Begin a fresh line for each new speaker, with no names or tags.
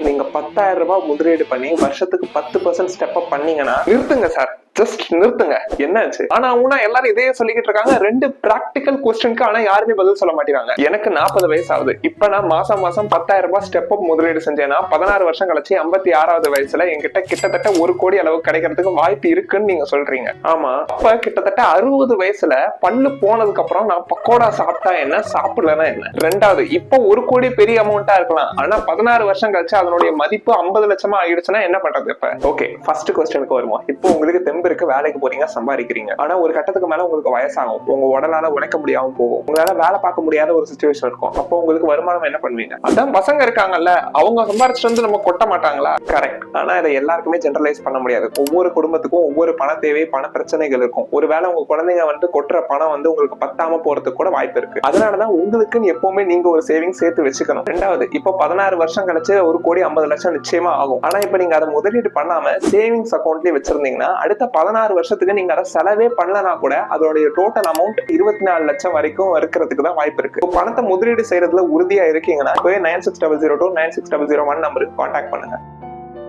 நீங்க 10,000 ரூபாய் முதலீடு பண்ணி வருஷத்துக்கு 10% ஸ்டெப் அப் பண்ணீங்கன்னா நிறுத்துங்க சார், ஜஸ்ட் நிறுத்துங்க. என்னாச்சு? ஆனா அவங்க எல்லாரும் இதையே சொல்லிக்கிட்டு இருக்காங்க. 2 பிராக்டிகல் கொஸ்டினுக்கு ஆனா யாருமே பதில் சொல்ல மாட்டேங்கிறாங்க. எனக்கு 40 வயசு ஆகுது. இப்ப நான் மாசம் 10,000 ரூபாய் ஸ்டெப் அப் முதலீடு செஞ்சேன்னா 16 வருஷம் கழிச்சு 56வது வயசுல என்கிட்ட கிட்டத்தட்ட 1 கோடி அளவு கிடைக்கிறதுக்கு வாய்ப்பு இருக்குன்னு நீங்க சொல்றீங்க. ஆமா, அப்ப கிட்டத்தட்ட 60 வயசுல பல்லு போனதுக்கு அப்புறம் நான் பக்கோடா சாப்பிட்டா என்ன, சாப்பிடலன்னா என்ன? ரெண்டாவது, இப்ப 1 கோடி பெரிய அமௌண்டா இருக்கலாம். ஆனா 16 வருஷம் கழிச்சு அதனுடைய மதிப்பு 50 லட்சமா ஆயிடுச்சுன்னா என்ன பண்றது? இப்ப ஓகே, ஃபர்ஸ்ட் கொஸ்டினுக்கு வருவோம். இப்போ உங்களுக்கு இருக்கு, வேலைக்கு போறீங்க, சம்பாதிக்கிறீங்க. ஆனா ஒரு கட்டத்துக்கு மேல உங்களுக்கு வயசாகும், உங்க உடலால உழைக்க முடியாம போகும், உங்களால வேலை பார்க்க முடியாத ஒரு சிச்சுவேஷன் இருக்கும். அப்போ உங்களுக்கு வருமானம் என்ன பண்ணுவீங்க? அதான் பசங்க இருக்காங்கல்ல, அவங்க சம்பாரிச்சுட்டு வந்து நம்ம கொட்ட மாட்டாங்களா? கரெக்ட். ஆனா இதை எல்லாருக்குமே ஜெனரலைஸ் பண்ண முடியாது. ஒவ்வொரு குடும்பத்துக்கும் ஒவ்வொரு பண தேவை, பண பிரச்சனைகள் இருக்கும். ஒருவேளை உங்க குழந்தைங்க வந்து கொட்டுற பணம் வந்து உங்களுக்கு பத்தாம போறதுக்கு கூட வாய்ப்பு இருக்கு. அதனாலதான் உங்களுக்குன்னு எப்பவுமே நீங்க ஒரு சேவிங் சேர்த்து வச்சுக்கணும். ரெண்டாவது, இப்போ 16 வருஷம் கழிச்சு 1 கோடி 50 லட்சம் நிச்சயமா ஆகும். ஆனா இப்ப நீங்க அதை முதலீடு பண்ணாம சேவிங்ஸ் அக்கௌண்ட்லயே வச்சிருந்தீங்கன்னா அடுத்த 16 வருஷத்துக்கு நீங்க அதை செலவே பண்ணலனா கூட அதோடைய டோட்டல் அமௌண்ட் 24 லட்சம் வரைக்கும் இருக்கிறதுக்கு தான் வாய்ப்பு இருக்கு. பணத்தை முதலீடு செய்யறதுல உறுதியா இருக்கீங்கன்னா 9600296001 நம்பருக்கு கான்டாக்ட் பண்ணுங்க.